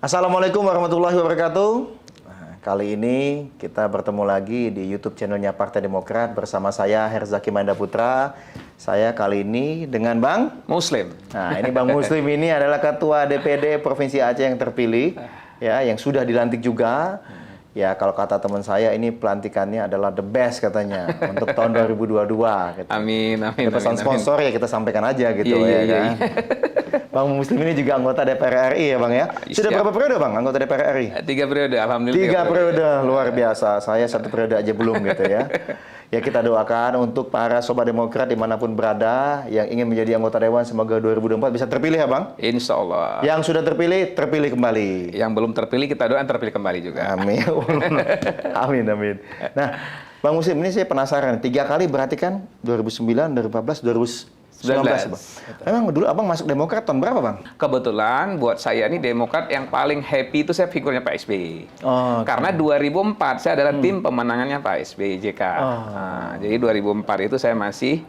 Assalamualaikum warahmatullahi wabarakatuh. Kali ini kita bertemu lagi di YouTube channelnya Partai Demokrat bersama saya Herzaki Manda Putra. Saya kali ini dengan Bang Muslim. Nah, ini Bang Muslim ini adalah Ketua DPD Provinsi Aceh yang terpilih, ya, yang sudah dilantik juga. Ya, kalau kata teman saya ini pelantikannya adalah the best katanya untuk tahun 2022. Gitu. Amin, amin. Ada pesan sponsor ya kita sampaikan aja gitu ya kan. Bang Muslim ini juga anggota DPR RI ya Bang ya. Sudah berapa periode Bang anggota DPR RI? 3 periode, alhamdulillah. 3 periode, luar biasa. Saya 1 periode aja belum gitu ya. Ya kita doakan untuk para sobat Demokrat dimanapun berada yang ingin menjadi anggota Dewan semoga 2024 bisa terpilih ya Bang. Insya Allah. Yang sudah terpilih, terpilih kembali. Yang belum terpilih kita doakan terpilih kembali juga. Amin. Amin, amin. Nah, Bang Muslim ini saya penasaran. 3 kali berarti kan 2009, 2014, 2019. Memang dulu Abang masuk Demokrat tahun berapa Bang? Kebetulan buat saya ini Demokrat yang paling happy itu saya figurnya Pak SBY. Oh, Karena 2004 saya adalah tim pemenangannya Pak SBY JK. Nah, jadi 2004 itu saya masih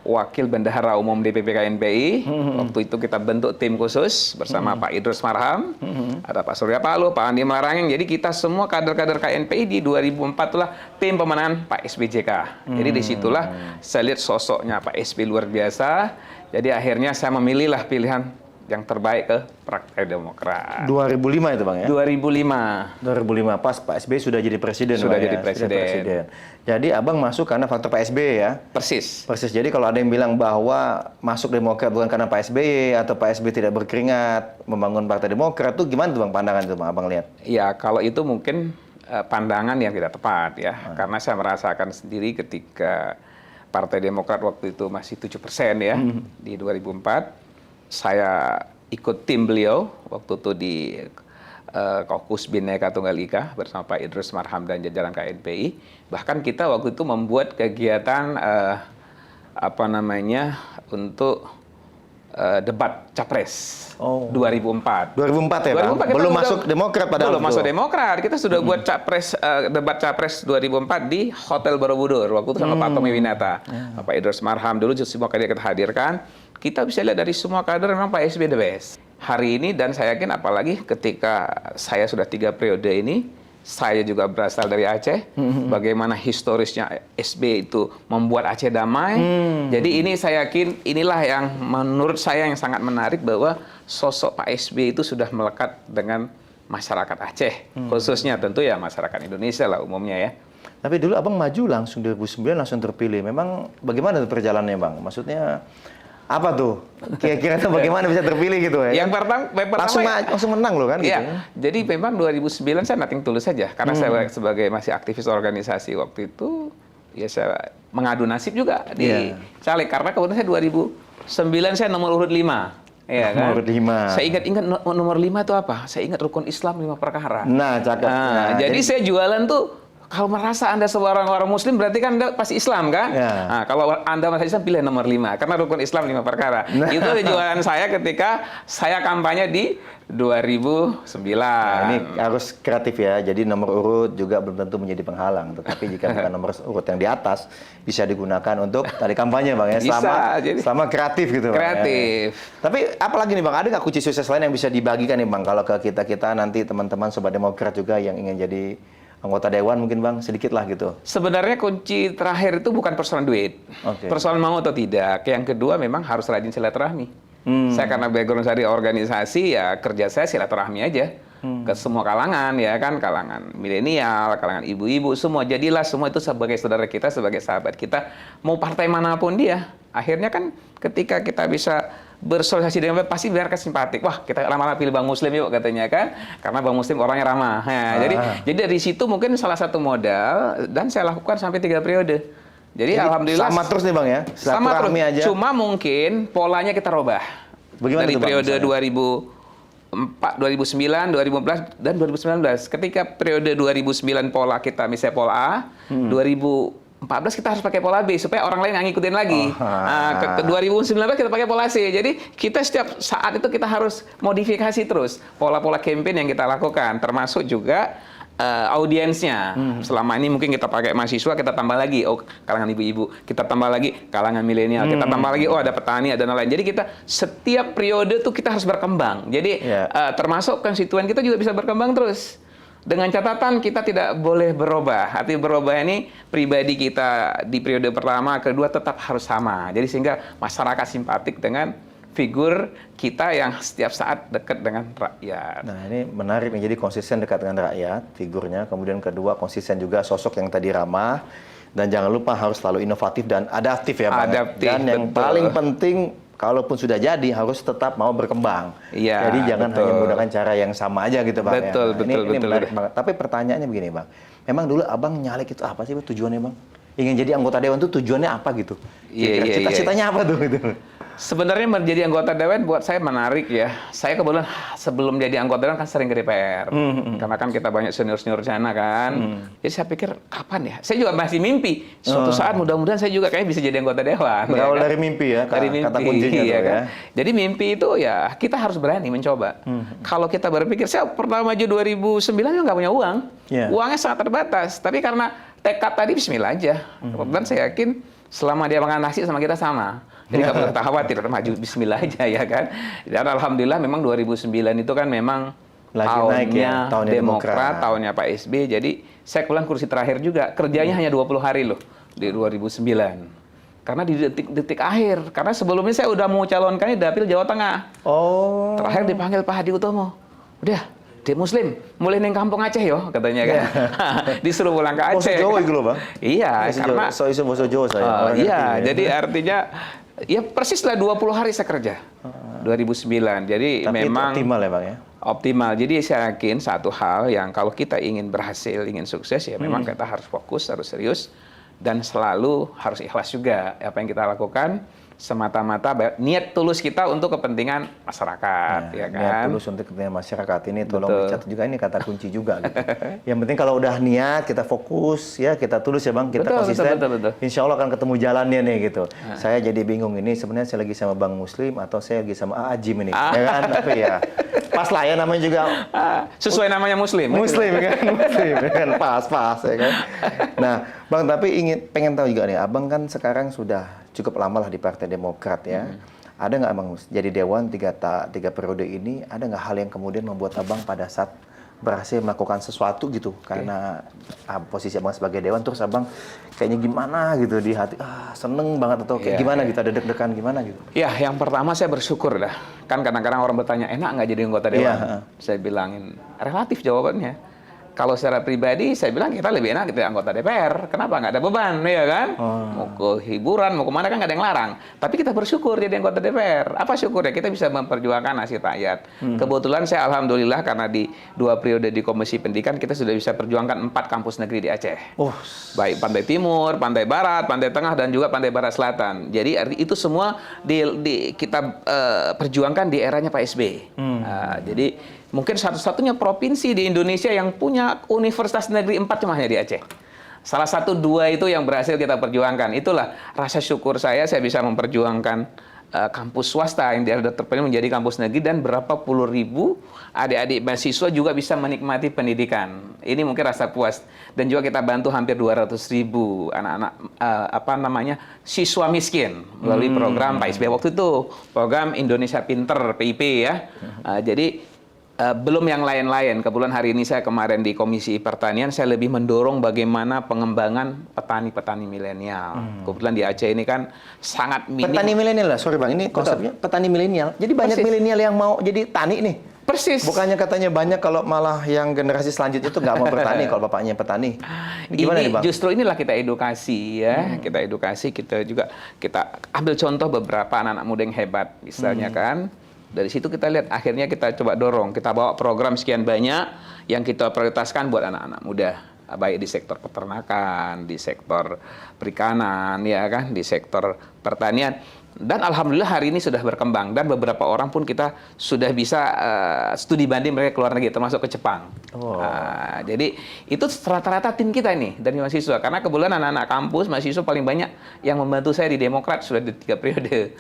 Wakil Bendahara Umum DPP KNPI. Waktu itu kita bentuk tim khusus bersama Pak Idrus Marham, ada Pak Surya Paloh, Pak Andi Malarangeng. Jadi kita semua kader-kader KNPI di 2004 itulah tim pemenangan Pak SBY JK. Jadi disitulah saya lihat sosoknya Pak SBY luar biasa. Jadi akhirnya saya memilihlah pilihan yang terbaik ke Partai Demokrat. 2005 itu Bang ya? 2005. 2005 pas Pak SBY sudah jadi presiden. Sudah Bang, jadi ya? presiden. Sudah presiden. Jadi Abang masuk karena faktor Pak SBY ya? Persis. Persis. Jadi kalau ada yang bilang bahwa masuk Demokrat bukan karena Pak SBY atau Pak SBY tidak berkeringat membangun Partai Demokrat, tuh gimana tuh Bang pandangan itu Bang Abang lihat? Ya kalau itu mungkin pandangan yang tidak tepat ya. Karena saya merasakan sendiri ketika Partai Demokrat waktu itu masih 7% ya di 2004. Saya ikut tim beliau waktu itu di Kaukus Bhinneka Tunggal Ika bersama Pak Idrus Marham dan jajaran KNPI. Bahkan kita waktu itu membuat kegiatan untuk debat capres 2004. 2004 ya Bang? Belum masuk Demokrat pada belum masuk Demokrat. Kita sudah buat debat capres 2004 di Hotel Borobudur. Waktu itu sama Pak Tommy Winata. Pak Idrus Marham dulu semua kader kita hadirkan. Kita bisa lihat dari semua kader memang Pak SBY the best. Hari ini dan saya yakin apalagi ketika saya sudah 3 periode ini, saya juga berasal dari Aceh. Bagaimana historisnya SBY itu membuat Aceh damai. Jadi ini saya yakin inilah yang menurut saya yang sangat menarik bahwa sosok Pak SBY itu sudah melekat dengan masyarakat Aceh. Khususnya tentu ya masyarakat Indonesia lah umumnya ya. Tapi dulu Abang maju langsung 2009 langsung terpilih. Memang bagaimana tuh perjalanannya Bang? Maksudnya apa tuh? Kira-kira tuh bagaimana bisa terpilih gitu ya? Yang pertama langsung menang loh kan? Iya. Gitu. Jadi memang 2009 saya nothing tulus saja karena saya sebagai masih aktivis organisasi waktu itu ya saya mengadu nasib juga di caleg karena kebetulan saya 2009 saya nomor urut 5. Iya kan? Nomor 5. Saya ingat nomor 5 itu apa? Saya ingat rukun Islam 5 perkara. Nah, cakep. Nah, jadi saya jualan tuh kalau merasa Anda seorang orang Muslim, berarti kan Anda pasti Islam, kan? Ya. Nah, kalau Anda masih Islam, pilih nomor 5. Karena rukun Islam 5 perkara. Nah. Itu jualan saya ketika saya kampanye di 2009. Nah, ini harus kreatif ya. Jadi nomor urut juga belum tentu menjadi penghalang. Tetapi jika bukan nomor urut yang di atas, bisa digunakan untuk tadi kampanye, Bang. Ya. Selama kreatif gitu, Bang. Kreatif. Ya. Tapi apalagi nih, Bang? Ada nggak kunci sukses lain yang bisa dibagikan nih, Bang? Kalau ke kita-kita nanti teman-teman Sobat Demokrat juga yang ingin jadi anggota Dewan mungkin Bang, sedikit lah gitu. Sebenarnya kunci terakhir itu bukan persoalan duit. Persoalan mau atau tidak. Yang kedua memang harus rajin silaturahmi. Saya karena background dari organisasi, ya kerja saya silaturahmi aja. Ke semua kalangan, ya kan. Kalangan milenial, kalangan ibu-ibu, semua. Jadilah semua itu sebagai saudara kita, sebagai sahabat kita. Mau partai manapun dia. Akhirnya kan ketika kita bisa bersosialisasi dengan pasti biarkan simpatik. Wah, kita lama-lama pilih Bang Muslim yuk katanya kan. Karena Bang Muslim orangnya ramah. Nah, jadi dari situ mungkin salah satu modal dan saya lakukan sampai 3 periode. Jadi alhamdulillah sama terus nih Bang ya. Sama terus. Aja. Cuma mungkin polanya kita rubah. Bagaimana dari periode 2004, 2009, 2014 dan 2019. Ketika periode 2009 pola kita misalnya pola A, 2014 kita harus pakai pola B supaya orang lain nggak ngikutin lagi. Ke 2019 kita pakai pola C. Jadi kita setiap saat itu kita harus modifikasi terus pola-pola campaign yang kita lakukan, termasuk juga audiensnya. Selama ini mungkin kita pakai mahasiswa, kita tambah lagi, oh kalangan ibu-ibu, kita tambah lagi kalangan milenial, kita tambah lagi, oh ada petani, ada lain. Jadi kita setiap periode tuh kita harus berkembang. Jadi termasuk konstituen kita juga bisa berkembang terus. Dengan catatan kita tidak boleh berubah. Arti berubah ini pribadi kita di periode pertama, kedua tetap harus sama. Jadi sehingga masyarakat simpatik dengan figur kita yang setiap saat dekat dengan rakyat. Nah, ini menarik nih. Jadi konsisten dekat dengan rakyat, figurnya. Kemudian kedua, konsisten juga sosok yang tadi ramah. Dan jangan lupa harus selalu inovatif dan adaptif ya, Bang. Adaptif, dan yang betul. paling penting, kalaupun sudah jadi, harus tetap mau berkembang. Iya, jadi jangan betul. hanya menggunakan cara yang sama aja gitu, Bang. Betul, ya. betul, Ini betul. menarik banget. Tapi pertanyaannya begini, Bang. Memang dulu Abang nyalek itu apa sih, Bang, tujuannya, Bang? Ingin jadi anggota dewan itu tujuannya apa gitu? Cita-citanya apa tuh gitu? Sebenarnya menjadi anggota dewan buat saya menarik ya. Saya kebetulan sebelum jadi anggota dewan kan sering ke DPR. Karena kan kita banyak senior-senior sana kan. Jadi saya pikir kapan ya? Saya juga masih mimpi. Suatu saat mudah-mudahan saya juga kayaknya bisa jadi anggota dewan. Berawal ya kan? dari mimpi ya, dari mimpi, kata kuncinya ya tuh kan? ya. Jadi mimpi itu ya kita harus berani mencoba. Kalau kita berpikir, saya pernah maju 2009 juga nggak punya uang. Uangnya sangat terbatas. Tapi karena tekad tadi bismillah aja. Dan saya yakin selama dia makan nasi sama kita sama. Jadi nggak perlu khawatir, maju bismillah aja ya kan. Dan alhamdulillah memang 2009 itu kan memang lagi tahunnya, naik ya, tahunnya Demokrat, tahunnya Pak SBY. Jadi saya kebetulan kursi terakhir juga. Kerjanya hanya 20 hari loh di 2009. Karena di detik-detik akhir. Karena sebelumnya saya udah mau calonkan di Dapil Jawa Tengah. Oh. Terakhir dipanggil Pak Hadi Utomo. Udah, Dek Muslim, mulai neng kampung Aceh yo, katanya kan. Disuruh pulang ke Aceh. Boso Jawa itu loh, Bang. Iya, karena isu boso Jawa saya. iya, jadi artinya ya persis lah 20 hari saya kerja. 2009. Jadi tapi memang itu optimal ya, Bang ya. Optimal. Jadi saya yakin satu hal yang kalau kita ingin berhasil, ingin sukses ya memang kita harus fokus, harus serius dan selalu harus ikhlas juga apa yang kita lakukan. Semata-mata niat tulus kita untuk kepentingan masyarakat, ya kan? Niat tulus untuk kepentingan masyarakat ini tolong dicatat juga, ini kata kunci juga. Gitu. Yang penting kalau udah niat, kita fokus, ya kita tulus ya Bang, kita konsisten. Betul. Insya Allah akan ketemu jalannya nih gitu. Saya jadi bingung ini sebenarnya saya lagi sama Bang Muslim atau saya lagi sama Ajim ini, ya kan? Tapi ya pas lah ya namanya juga. Sesuai namanya Muslim. Muslim kan, Muslim kan, pas ya kan. Nah, Bang tapi pengen tahu juga nih, Abang kan sekarang sudah cukup lama lah di Partai Demokrat ya. Ada nggak Abang jadi dewan tiga periode ini, ada nggak hal yang kemudian membuat Abang pada saat berhasil melakukan sesuatu gitu karena posisi Abang sebagai dewan, terus Abang kayaknya gimana gitu di hati, seneng banget atau kayak gimana gitu, ada deg-degan gimana gitu? Ya, yang pertama saya bersyukur dah. Kan kadang-kadang orang bertanya, enak nggak jadi anggota dewan? Saya bilangin relatif jawabannya. Kalau secara pribadi, saya bilang kita lebih enak kita anggota DPR. Kenapa? Nggak ada beban, ya kan? Mau ke hiburan, mau kemana kan nggak ada yang larang. Tapi kita bersyukur jadi anggota DPR. Apa syukurnya? Kita bisa memperjuangkan nasib rakyat. Kebetulan saya alhamdulillah karena di 2 periode di Komisi Pendidikan, kita sudah bisa perjuangkan 4 kampus negeri di Aceh. Baik Pantai Timur, Pantai Barat, Pantai Tengah, dan juga Pantai Barat Selatan. Jadi itu semua kita perjuangkan di eranya Pak SBY. Jadi mungkin satu-satunya provinsi di Indonesia yang punya universitas negeri 4 cuma hanya di Aceh. Salah satu 2 itu yang berhasil kita perjuangkan. Itulah rasa syukur saya bisa memperjuangkan kampus swasta yang daerah terpencil menjadi kampus negeri dan berapa puluh ribu adik-adik mahasiswa juga bisa menikmati pendidikan. Ini mungkin rasa puas. Dan juga kita bantu hampir 200.000 anak-anak siswa miskin melalui program Pak SBY waktu itu, program Indonesia Pinter PIP ya. Jadi belum yang lain-lain. Kebetulan hari ini saya kemarin di Komisi Pertanian, saya lebih mendorong bagaimana pengembangan petani-petani milenial. Kebetulan di Aceh ini kan sangat minim. Petani milenial lah, sorry Bang, ini konsepnya petani milenial. Jadi banyak milenial yang mau jadi tani nih. Persis. Bukannya katanya banyak kalau malah yang generasi selanjutnya itu nggak mau bertani kalau bapaknya petani. Gimana nih Bang? Justru inilah kita edukasi ya. Kita edukasi, kita ambil contoh beberapa anak-anak muda yang hebat. Misalnya kan, dari situ kita lihat akhirnya kita coba dorong. Kita bawa program sekian banyak yang kita prioritaskan buat anak-anak muda. Baik di sektor peternakan, di sektor perikanan, ya kan, di sektor pertanian. Dan alhamdulillah hari ini sudah berkembang dan beberapa orang pun kita sudah bisa studi banding mereka keluar negeri termasuk ke Jepang. Jadi itu rata-rata tim kita ini dari mahasiswa karena kebetulan anak-anak kampus mahasiswa paling banyak yang membantu saya di Demokrat sudah di 3 periode.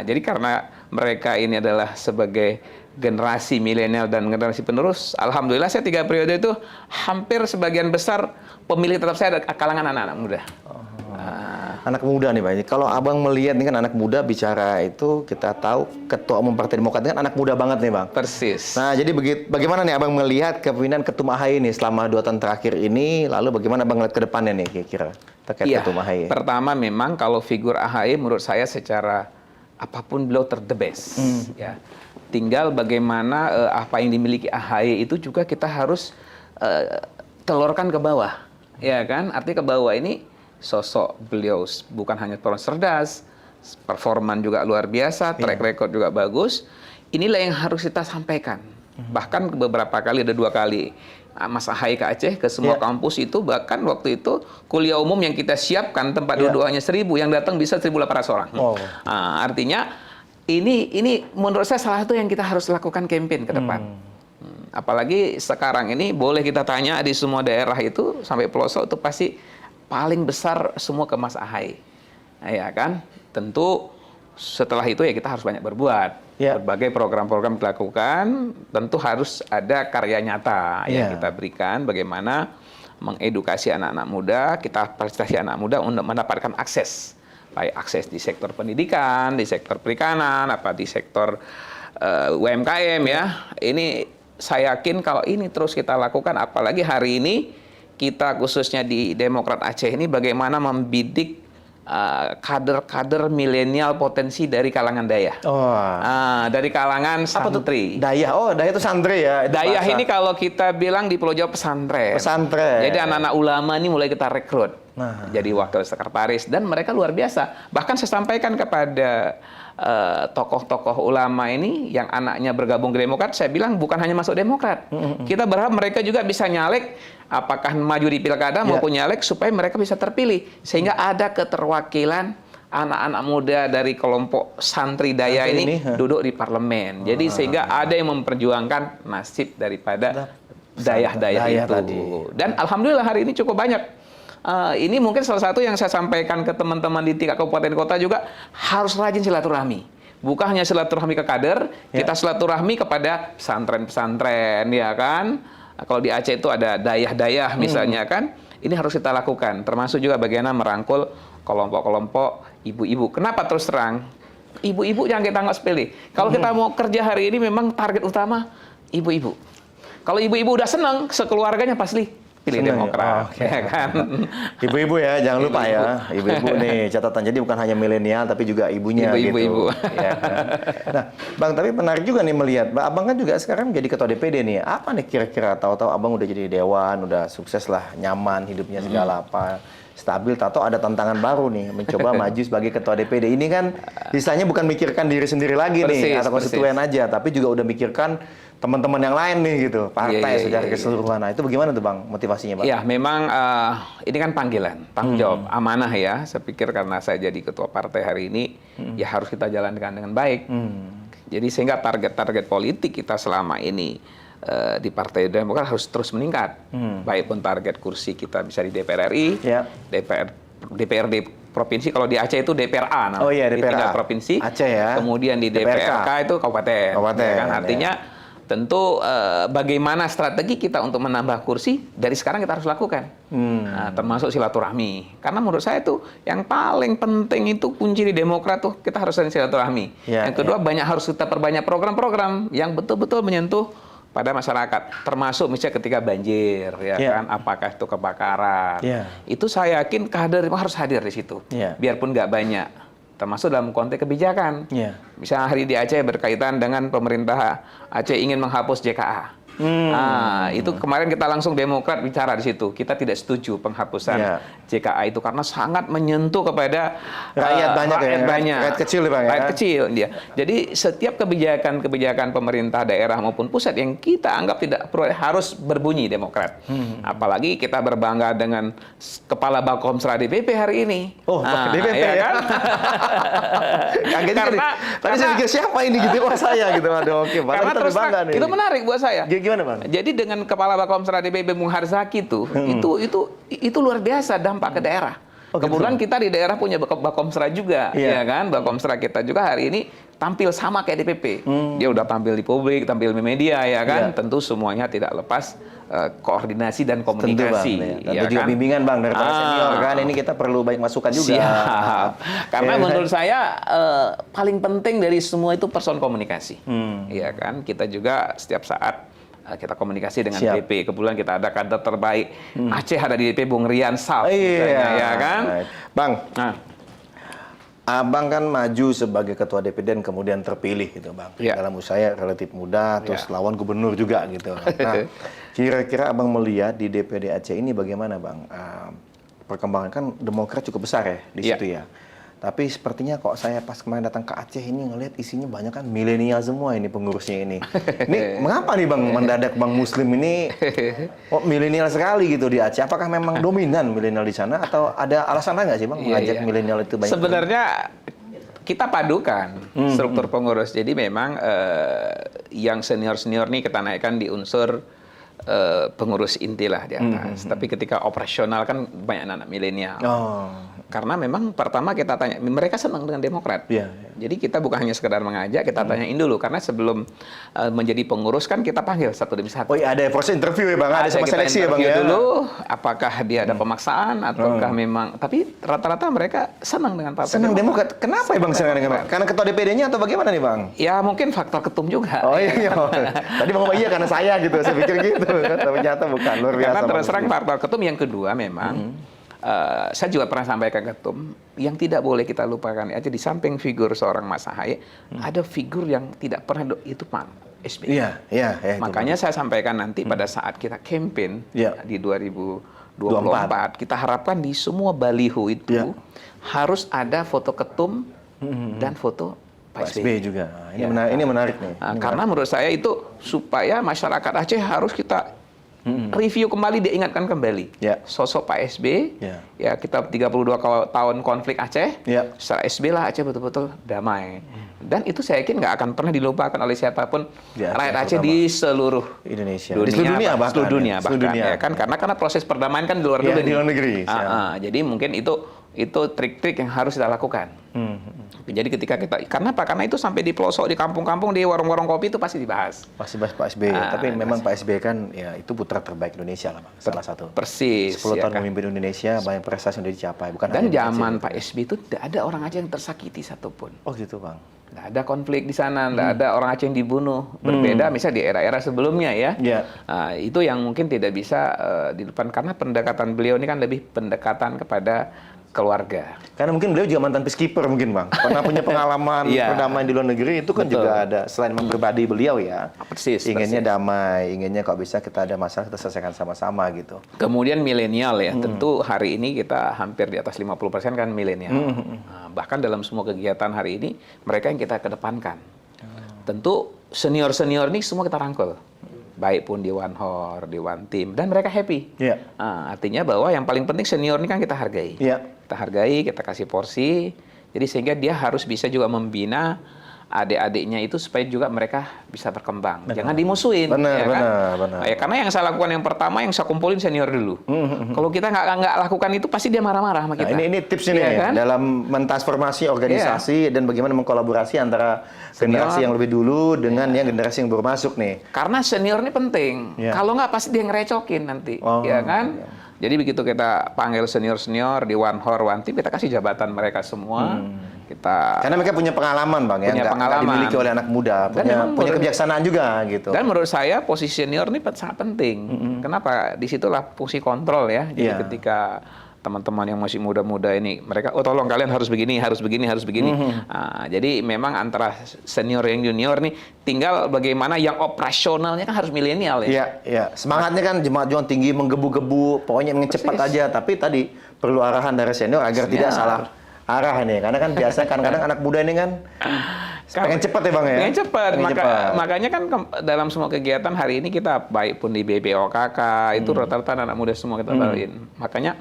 Jadi karena mereka ini adalah sebagai generasi milenial dan generasi penerus, alhamdulillah saya 3 periode itu hampir sebagian besar pemilih tetap saya kalangan anak-anak muda. Anak muda nih Pak. Kalau Abang melihat ini kan anak muda bicara itu kita tahu Ketua Umum Partai Demokrat ini kan anak muda banget nih Bang. Persis. Nah jadi bagaimana nih Abang melihat kepemimpinan Ketum AHY ini selama 2 tahun terakhir ini, lalu bagaimana Abang melihat ke depannya nih kira-kira terkait Ketum AHY? Pertama memang kalau figur AHY menurut saya secara apapun beliau the best. Ya. Tinggal bagaimana apa yang dimiliki AHY itu juga kita harus telurkan ke bawah. Ya kan? Artinya ke bawah ini sosok beliau bukan hanya orang cerdas, performan juga luar biasa, track record juga bagus. Inilah yang harus kita sampaikan. Bahkan beberapa kali, ada 2 kali Mas AHY ke Aceh, ke semua kampus itu, bahkan waktu itu kuliah umum yang kita siapkan tempat duduk hanya 1.000, yang datang bisa 1.800 orang. Artinya ini menurut saya salah satu yang kita harus lakukan campaign ke depan. Apalagi sekarang ini boleh kita tanya di semua daerah itu sampai pelosok itu pasti paling besar semua ke Mas AHY. Ya kan? Tentu setelah itu ya kita harus banyak berbuat. Berbagai program-program dilakukan, tentu harus ada karya nyata yang kita berikan bagaimana mengedukasi anak-anak muda, kita fasilitasi anak muda untuk mendapatkan akses. Baik akses di sektor pendidikan, di sektor perikanan, apa di sektor UMKM ya. Ini saya yakin kalau ini terus kita lakukan, apalagi hari ini kita khususnya di Demokrat Aceh ini bagaimana membidik kader-kader milenial potensi dari kalangan dayah. Dari kalangan santri. Dayah, dayah itu santri ya? Dayah ini kalau kita bilang di Pulau Jawa pesantren. Pesantren. Jadi anak-anak ulama ini mulai kita rekrut. Jadi wakil sekretaris. Dan mereka luar biasa. Bahkan saya sampaikan kepada tokoh-tokoh ulama ini yang anaknya bergabung ke Demokrat, saya bilang bukan hanya masuk Demokrat. Kita berharap mereka juga bisa nyalek, apakah maju di pilkada maupun nyalek, supaya mereka bisa terpilih. Sehingga ada keterwakilan anak-anak muda dari kelompok santri daya ini duduk di parlemen. Jadi sehingga ada yang memperjuangkan nasib daripada dayah-dayah itu. Tadi. Dan alhamdulillah hari ini cukup banyak. Ini mungkin salah satu yang saya sampaikan ke teman-teman di tingkat kabupaten kota juga, harus rajin silaturahmi. Bukan hanya silaturahmi ke kader, kita silaturahmi kepada pesantren-pesantren, ya kan? Kalau di Aceh itu ada dayah-dayah misalnya kan, ini harus kita lakukan. Termasuk juga bagaimana merangkul kelompok-kelompok ibu-ibu. Kenapa terus terang? Ibu-ibu jangan kita anggap sepele. Kalau kita mau kerja hari ini memang target utama ibu-ibu. Kalau ibu-ibu udah senang, sekeluarganya pasti pilih Demokrat, ya kan? Ibu-ibu ya, jangan lupa ya. Ibu-ibu nih catatan. Jadi bukan hanya milenial, tapi juga ibunya ibu-ibu. Gitu. Ya, kan? Nah, Bang, tapi menarik juga nih melihat. Abang kan juga sekarang jadi ketua DPD nih. Apa nih kira-kira? Tahu-tahu Abang udah jadi dewan, udah sukses lah, nyaman hidupnya segala apa. Stabil, atau ada tantangan baru nih, mencoba maju sebagai ketua DPD. Ini kan istilahnya bukan mikirkan diri sendiri lagi nih, atau konstituen aja, tapi juga udah mikirkan teman-teman yang lain nih gitu, partai secara keseluruhan. Nah, itu bagaimana tuh Bang, motivasinya Bang? Ya, memang ini kan panggilan, tanggung jawab, amanah ya. Saya pikir karena saya jadi ketua partai hari ini, ya harus kita jalankan dengan baik. Jadi sehingga target-target politik kita selama ini di Partai Demokrat harus terus meningkat. Baik pun target kursi kita bisa di DPR RI, DPRD provinsi, kalau di Aceh itu DPRA namanya. Di tingkat provinsi. Aceh ya. Kemudian di DPRK itu kabupaten. Ya kan? Artinya tentu bagaimana strategi kita untuk menambah kursi dari sekarang kita harus lakukan. Nah, termasuk silaturahmi. Karena menurut saya itu yang paling penting itu kunci di Demokrat tuh kita harus silaturahmi. Yang kedua harus kita perbanyak program-program yang betul-betul menyentuh pada masyarakat, termasuk misalnya ketika banjir, ya kan, apakah itu kebakaran, itu saya yakin kader harus hadir di situ, biarpun nggak banyak, termasuk dalam konteks kebijakan. Misalnya hari di Aceh berkaitan dengan pemerintah Aceh ingin menghapus JKA, Itu kemarin kita langsung Demokrat bicara di situ. Kita tidak setuju penghapusan JKA itu karena sangat menyentuh kepada rakyat banyak rakyat kecil Bang ya. Rakyat kecil dia. Jadi setiap kebijakan pemerintah daerah maupun pusat yang kita anggap tidak perlu harus berbunyi Demokrat. Apalagi kita berbangga dengan kepala Bakomsra DPP hari ini. Oh, DPP ya kan? Karena tadi saya pikir siapa ini gitu, wah saya gitu. Aduh, oke, karena terus bangga nih. Itu menarik buat saya. Gimana Bang? Jadi dengan kepala Bakomsra DPP Bung Harzaki itu luar biasa dampak ke daerah. Kemudian kita di daerah punya Bakomsra juga, ya kan? Bakomsra kita juga hari ini tampil sama kayak DPP. Dia udah tampil di publik, tampil di media, ya kan? Tentu semuanya tidak lepas koordinasi dan komunikasi. Tentu, Bang, ya juga kan? Bimbingan Bang dari para senior kan. Ini kita perlu banyak masukan juga. Siap. Karena menurut saya paling penting dari semua itu person komunikasi. Ya kan? Kita juga setiap saat kita komunikasi dengan DP. Kebetulan kita ada kader terbaik Aceh ada di DP, Bung Rian Saf, ya kan? Bang, Abang kan maju sebagai ketua DPD dan kemudian terpilih gitu Bang. Dalam usia relatif muda, terus lawan gubernur juga gitu. Nah, kira-kira Abang melihat di DPD Aceh ini bagaimana Bang? Perkembangan kan Demokrat cukup besar ya di situ ya. Tapi sepertinya kok saya pas kemarin datang ke Aceh ini ngelihat isinya banyak kan milenial semua ini pengurusnya ini. Ini mengapa nih Bang mendadak Bang Muslim ini milenial sekali gitu di Aceh? Apakah memang dominan milenial di sana atau ada alasan lain nggak sih Bang mengajak milenial itu banyak? Sebenarnya kita padukan struktur pengurus. Jadi memang yang senior-senior nih kita naikkan di unsur pengurus inti lah di atas. Tapi ketika operasional kan banyak anak milenial. Karena memang pertama kita tanya, mereka senang dengan Demokrat. Jadi kita bukan hanya sekedar mengajak, kita tanyain dulu. Karena sebelum menjadi pengurus kan kita panggil satu demi satu. Oh iya, ada proses interview ya Bang? Ada sama seleksi ya Bang ya? Dulu, apakah dia ada pemaksaan, ataukah memang... Tapi rata-rata mereka senang dengan Partai Senang Demokrat. Kenapa ya Bang senang dengan Demokrat? Karena ketua DPD-nya atau bagaimana nih Bang? Ya mungkin faktor ketum juga. Oh iya, tadi Bang iya karena saya gitu, saya pikir gitu. Ternyata bukan, luar biasa. Karena terus terang faktor ketum yang kedua memang... saya juga pernah sampaikan ke Ketum, yang tidak boleh kita lupakan aja di samping figur seorang Mas Ahaye, ada figur yang tidak pernah itu Pak SBY. Makanya saya sampaikan nanti pada saat kita campaign di 2024, kita harapkan di semua baliho itu harus ada foto Ketum dan foto Pak SBY juga. Ini menarik nih. Karena menurut saya itu supaya masyarakat Aceh harus kita review kembali, diingatkan kembali sosok Pak SBY. Ya kita 32 tahun konflik Aceh, setelah SBY lah Aceh betul-betul damai. Dan itu saya yakin nggak akan pernah dilupakan oleh siapapun rakyat Aceh di seluruh Indonesia, dunia, di seluruh dunia bahkan ya kan, karena proses perdamaian kan di luar di luar negeri. Jadi mungkin itu trik-trik yang harus kita lakukan. Jadi ketika kita, karena itu sampai di pelosok, di kampung-kampung, di warung-warung kopi itu pasti dibahas. Pasti bahas Pak SBY. Tapi memang Pak SBY kan ya itu putra terbaik Indonesia lah Bang, salah satu. Persis. 10 tahun memimpin Indonesia, banyak prestasi yang sudah dicapai. Dan zaman Pak SBY itu tidak ada orang Aceh yang tersakiti satupun. Oh gitu Bang. Tidak ada konflik di sana, tidak ada orang Aceh yang dibunuh. Berbeda misalnya di era-era sebelumnya ya. Itu yang mungkin tidak bisa di depan, karena pendekatan beliau ini kan lebih pendekatan kepada keluarga. Karena mungkin beliau juga mantan peacekeeper mungkin Bang. Pernah punya pengalaman perdamaian di luar negeri, itu kan juga ada, selain pribadi beliau ya. Inginnya damai, inginnya kok bisa kita ada masalah kita selesaikan sama-sama gitu. Kemudian milenial ya, tentu hari ini kita hampir di atas 50% kan milenial. Bahkan dalam semua kegiatan hari ini, mereka yang kita kedepankan. Tentu senior-senior ini semua kita rangkul. Baik pun di One Hor, di One Team, dan mereka happy. Artinya bahwa yang paling penting senior ini kan kita hargai. Kita hargai, kita kasih porsi, jadi sehingga dia harus bisa juga membina adik-adiknya itu supaya juga mereka bisa berkembang. Jangan dimusuhin. Benar. Ya, karena yang saya lakukan yang pertama, yang saya kumpulin senior dulu. Kalau kita nggak lakukan itu, pasti dia marah-marah sama kita. Ini tips ini kan? Dalam mentransformasi organisasi dan bagaimana mengkolaborasi antara generasi yang lebih dulu dengan yang generasi yang baru masuk nih. Karena senior ini penting. Kalau nggak, pasti dia ngerecokin nanti. Ya kan? Jadi begitu kita panggil senior-senior di One Hor, One Team, kita kasih jabatan mereka semua. Karena mereka punya pengalaman Bang, punya pengalaman, dimiliki oleh anak muda, punya kebijaksanaan juga gitu. Dan menurut saya posisi senior ini sangat penting. Kenapa? Disitulah fungsi kontrol ya. Jadi ketika teman-teman yang masih muda-muda ini, mereka, oh tolong kalian harus begini, harus begini, harus begini. Nah, jadi memang antara senior yang junior nih, tinggal bagaimana yang operasionalnya kan harus milenial ya. Iya, iya. Semangatnya kan jemaat juang tinggi, menggebu-gebu, pokoknya ingin cepat aja. Tapi tadi perlu arahan dari senior agar tidak salah arah nih. Karena kan biasa kadang-kadang anak muda ini kan pengen cepat ya Bang ya? Pengen cepat. Makanya kan dalam semua kegiatan hari ini kita, baik pun di BPOKK, itu rata-rata anak muda semua kita tawarin. Makanya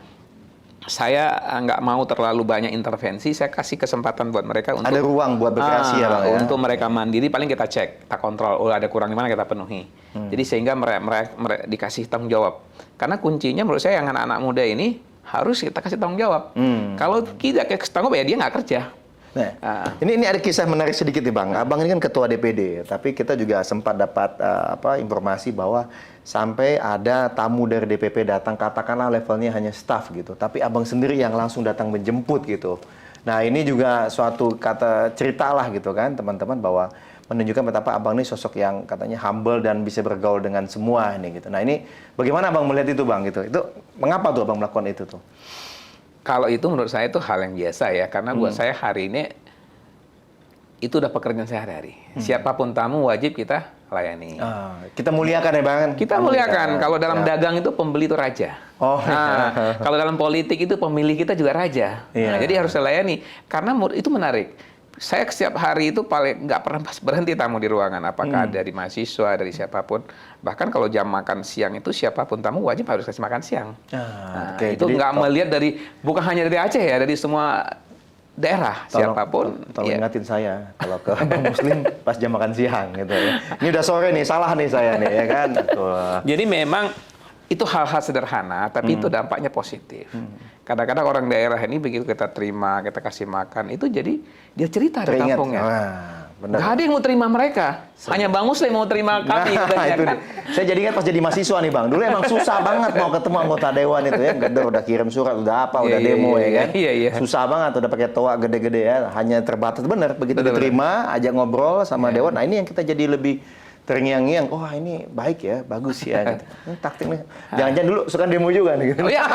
saya nggak mau terlalu banyak intervensi, saya kasih kesempatan buat mereka untuk... Ada ruang buat berkreasi ya Bang ya? Untuk mereka mandiri, paling kita cek, kita kontrol, oh ada kurang di mana kita penuhi. Jadi sehingga mereka dikasih tanggung jawab. Karena kuncinya menurut saya yang anak-anak muda ini harus kita kasih tanggung jawab. Kalau tidak kasih tanggung jawab, ya dia nggak kerja. Nah, ini ada kisah menarik sedikit nih Bang. Abang ini kan ketua DPD, tapi kita juga sempat dapat informasi bahwa sampai ada tamu dari DPP datang, katakanlah levelnya hanya staff gitu, tapi Abang sendiri yang langsung datang menjemput gitu. Nah, ini juga suatu kata cerita lah gitu kan teman-teman, bahwa menunjukkan betapa Abang ini sosok yang katanya humble dan bisa bergaul dengan semua ini gitu. Nah, ini bagaimana Abang melihat itu Bang gitu? Itu mengapa tuh Abang melakukan itu tuh? Kalau itu menurut saya itu hal yang biasa ya, karena buat saya hari ini itu udah pekerjaan sehari-hari. Siapapun tamu wajib kita layani. Kita muliakan ya Bang? Kita muliakan. Kalau dalam dagang itu pembeli itu raja. Kalau dalam politik itu pemilih kita juga raja. Nah, jadi harus dilayani. Karena itu menarik. Saya setiap hari itu paling nggak pernah berhenti tamu di ruangan. Apakah dari mahasiswa, dari siapapun. Bahkan kalau jam makan siang itu siapapun tamu wajib harus kasih makan siang. Itu nggak melihat dari, bukan hanya dari Aceh ya, dari semua daerah, siapapun. Tolong ingatin saya kalau ke Bang Muslim pas jam makan siang gitu ya. Ini udah sore nih, salah nih saya nih ya kan. Jadi memang itu hal-hal sederhana, tapi itu dampaknya positif. Kadang-kadang orang daerah ini begitu kita terima, kita kasih makan, itu jadi dia cerita di kampungnya. Nggak ada yang mau terima mereka. Hanya Bang Muslim mau terima kami. Itu saya jadi ingat pas jadi mahasiswa nih Bang. Dulu emang susah banget mau ketemu anggota dewan itu ya. Geder udah kirim surat, udah apa, udah demo ya kan. Susah banget, udah pakai toa gede-gede ya. Hanya terbatas bener. Begitu diterima, ajak ngobrol sama dewan. Nah ini yang kita jadi lebih terngiang-ngiang, oh ini baik ya, bagus ya. Gitu. Ini taktiknya. Jangan-jangan dulu suka demo juga nih. Gitu. Oh iya,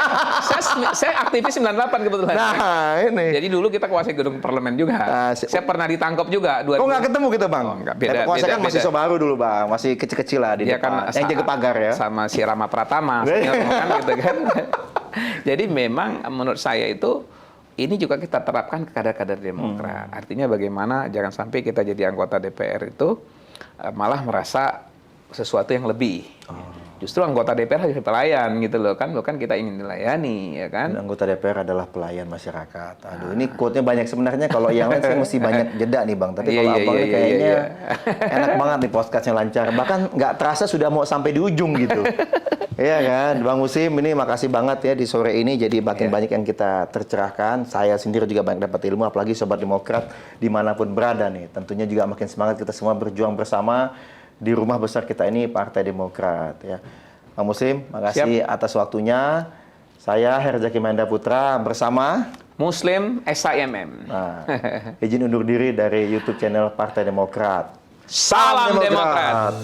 saya aktivis 98 kebetulan. Nah ini. Jadi dulu kita kuasai gedung parlemen juga. Saya pernah ditangkap juga. Oh nggak ketemu gitu Bang? Oh, enggak, beda. Kuasa kan mahasiswa baru dulu Bang, masih kecil-kecil lah di depan. Yang jaga pagar ya. Sama si Rama Pratama, kan gitu kan. Jadi memang menurut saya itu, ini juga kita terapkan ke kader-kader Demokrat. Artinya bagaimana jangan sampai kita jadi anggota DPR itu malah merasa sesuatu yang lebih. Justru anggota DPR harus pelayan gitu loh kan, bukan kita ingin dilayani ya kan. Dan anggota DPR adalah pelayan masyarakat. Aduh, ini quote-nya banyak sebenarnya. Kalau yang lain saya mesti banyak jeda nih Bang. Tapi kalau Abang ini kayaknya enak banget nih podcastnya lancar. Bahkan nggak terasa sudah mau sampai di ujung gitu. Iya kan, Bang Muslim ini makasih banget ya di sore ini. Jadi makin banyak yang kita tercerahkan. Saya sendiri juga banyak dapat ilmu, apalagi Sobat Demokrat dimanapun berada nih. Tentunya juga makin semangat kita semua berjuang bersama di rumah besar kita ini, Partai Demokrat ya. Bang Muslim, makasih atas waktunya. Saya Herzaki Manda Putra bersama Muslim SIMM. Nah, izin undur diri dari YouTube channel Partai Demokrat. Salam Demokrat.